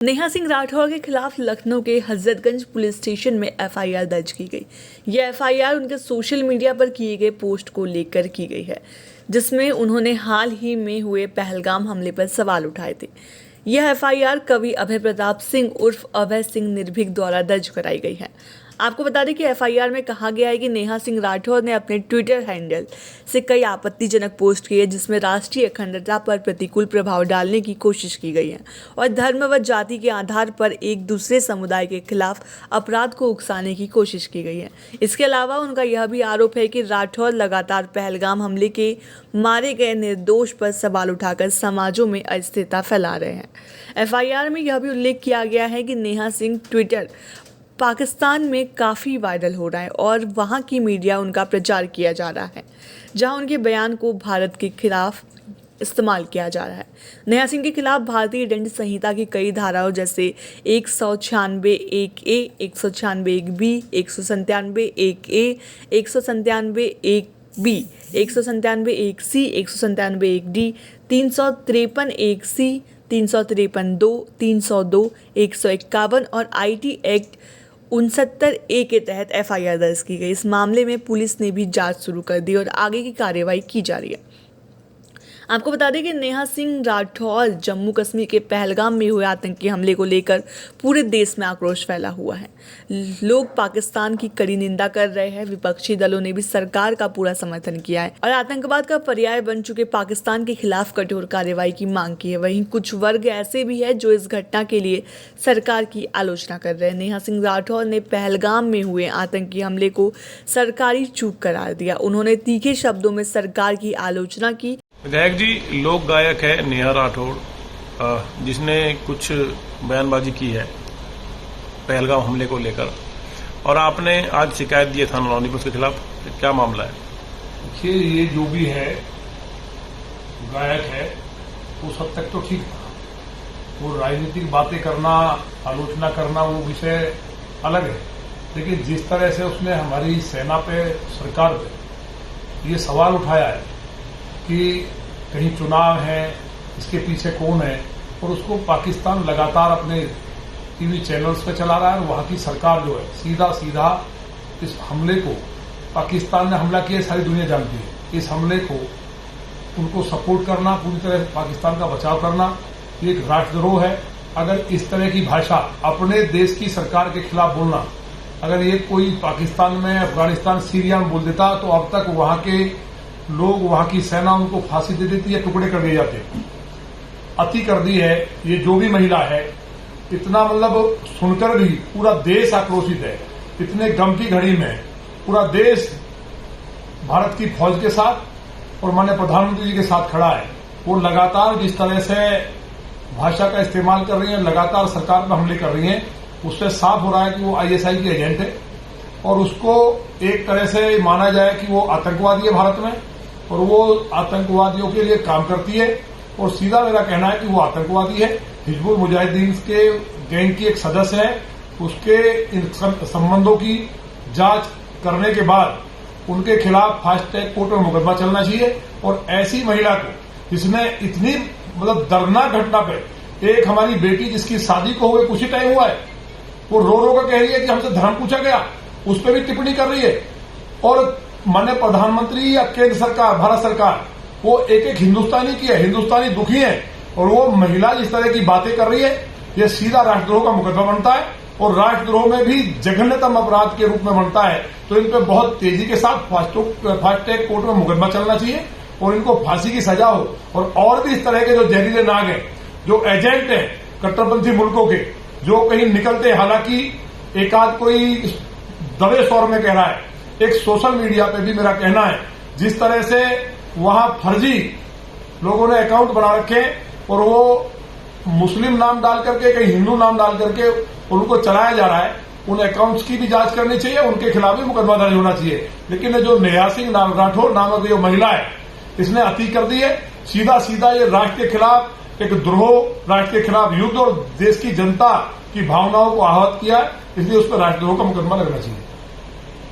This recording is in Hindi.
नेहा सिंह राठौर के खिलाफ लखनऊ के हजरतगंज पुलिस स्टेशन में एफआईआर दर्ज की गई। यह एफआईआर उनके सोशल मीडिया पर किए गए पोस्ट को लेकर की गई है, जिसमें उन्होंने हाल ही में हुए पहलगाम हमले पर सवाल उठाए थे। यह एफआईआर कवि अभय प्रताप सिंह उर्फ अभय सिंह निर्भीक द्वारा दर्ज कराई गई है। आपको बता दें कि एफआईआर में कहा गया है कि नेहा सिंह राठौर ने अपने ट्विटर हैंडल से कई आपत्तिजनक पोस्ट किए, जिसमें राष्ट्रीय अखंडता पर प्रतिकूल प्रभाव डालने की कोशिश की गई है और धर्म व जाति के आधार पर एक दूसरे समुदाय के खिलाफ अपराध को उकसाने की कोशिश की गई है। इसके अलावा उनका यह भी आरोप है कि राठौर लगातार पहलगाम हमले के मारे गए निर्दोष पर सवाल उठाकर समाजों में अस्थिरता फैला रहे हैं। एफआईआर में यह भी उल्लेख किया गया है कि नेहा सिंह ट्विटर पाकिस्तान में काफ़ी वायरल हो रहा है और वहाँ की मीडिया उनका प्रचार किया जा रहा है, जहाँ उनके बयान को भारत के खिलाफ इस्तेमाल किया जा रहा है। नेहा सिंह के खिलाफ भारतीय दंड संहिता की कई धाराओं जैसे 196(1)(a), 196(1)(b), 197(1)(a), 197(1)(b), 197(1)(c), 197(1)(d), 353(1)(c), 353(2), 302, 151 और IT एक्ट 69(a) के तहत एफआईआर दर्ज की गई। इस मामले में पुलिस ने भी जांच शुरू कर दी और आगे की कार्रवाई की जा रही है। आपको बता दें कि नेहा सिंह राठौर जम्मू कश्मीर के पहलगाम में हुए आतंकी हमले को लेकर पूरे देश में आक्रोश फैला हुआ है। लोग पाकिस्तान की कड़ी निंदा कर रहे हैं। विपक्षी दलों ने भी सरकार का पूरा समर्थन किया है और आतंकवाद का पर्याय बन चुके पाकिस्तान के खिलाफ कठोर कार्रवाई की मांग की है। वहीं कुछ वर्ग ऐसे भी है जो इस घटना के लिए सरकार की आलोचना कर रहे हैं। नेहा सिंह राठौर ने पहलगाम में हुए आतंकी हमले को सरकारी चूक करार दिया। उन्होंने तीखे शब्दों में सरकार की आलोचना की। विधायक जी, लोक गायक है नेहा राठौर, जिसने कुछ बयानबाजी की है पहलगाम हमले को लेकर, और आपने आज शिकायत दी है थाना लौनी पर उसके खिलाफ। क्या मामला है? देखिए, ये जो भी है गायक है वो सब तक तो ठीक था। वो राजनीतिक बातें करना, आलोचना करना, वो विषय अलग है। लेकिन जिस तरह से उसने हमारी सेना पे, सरकार पे ये सवाल उठाया है कि कहीं चुनाव है, इसके पीछे कौन है, और उसको पाकिस्तान लगातार अपने टीवी चैनल्स पे चला रहा है। वहां की सरकार जो है सीधा सीधा इस हमले को, पाकिस्तान ने हमला किया सारी दुनिया जानती है, इस हमले को उनको सपोर्ट करना, पूरी तरह पाकिस्तान का बचाव करना, ये एक राष्ट्रद्रोह है। अगर इस तरह की भाषा अपने देश की सरकार के खिलाफ बोलना, अगर ये कोई पाकिस्तान में, अफगानिस्तान, सीरिया में बोल देता तो अब तक वहां के लोग, वहां की सेना उनको फांसी दे देती है, टुकड़े कर दिए जाते। अति कर दी है ये जो भी महिला है। इतना मतलब सुनकर भी पूरा देश आक्रोशित है। इतने गम की घड़ी में पूरा देश भारत की फौज के साथ और माननीय प्रधानमंत्री जी के साथ खड़ा है। वो लगातार जिस तरह से भाषा का इस्तेमाल कर रही है, लगातार सरकार पर हमले कर रही है, उससे साफ हो रहा है कि वो ISI की एजेंट है और उसको एक तरह से माना जाए कि वो आतंकवादी है भारत में, और वो आतंकवादियों के लिए काम करती है। और सीधा मेरा कहना है कि वो आतंकवादी है। हिजबुल मुजाहिदीन के गैंग की एक सदस्य है। उसके इन संबंधों की जांच करने के बाद उनके खिलाफ फास्ट ट्रैक कोर्ट में मुकदमा चलना चाहिए। और ऐसी महिला को, जिसने इतनी मतलब दर्दनाक घटना पे, एक हमारी बेटी जिसकी शादी को हुए कुछ ही टाइम हुआ है, वो रो रो कर कह रही है कि हमसे धर्म पूछा गया, उस पर भी टिप्पणी कर रही है। और माननीय प्रधानमंत्री या केंद्र सरकार, भारत सरकार, वो एक एक हिंदुस्तानी की है, हिंदुस्तानी दुखी है, और वो महिला जिस तरह की बातें कर रही है, ये सीधा राष्ट्रद्रोह का मुकदमा बनता है और राष्ट्रद्रोह में भी जघन्यतम अपराध के रूप में बनता है। तो इन पर बहुत तेजी के साथ फास्ट ट्रैक कोर्ट में मुकदमा चलना चाहिए और इनको फांसी की सजा हो। और भी इस तरह के जो जहरीले नाग हैं, जो एजेंट हैं कट्टरपंथी मुल्कों के, जो कहीं निकलते, हालांकि एक आध कोई दबे स्वर में कह रहा है, एक सोशल मीडिया पे भी मेरा कहना है, जिस तरह से वहां फर्जी लोगों ने अकाउंट बना रखे और वो मुस्लिम नाम डाल करके, कहीं हिंदू नाम डाल करके उनको चलाया जा रहा है, उन अकाउंट्स की भी जांच करनी चाहिए, उनके खिलाफ भी मुकदमा दर्ज होना चाहिए। लेकिन जो नेहा सिंह राठौर नामक जो महिला है, इसने अति कर दी है। सीधा सीधा ये राष्ट्र के खिलाफ एक द्रोह, राष्ट्र के खिलाफ युद्ध और देश की जनता की भावनाओं को आहत किया है। इसलिए उस पर राष्ट्रद्रोह का मुकदमा लगना चाहिए।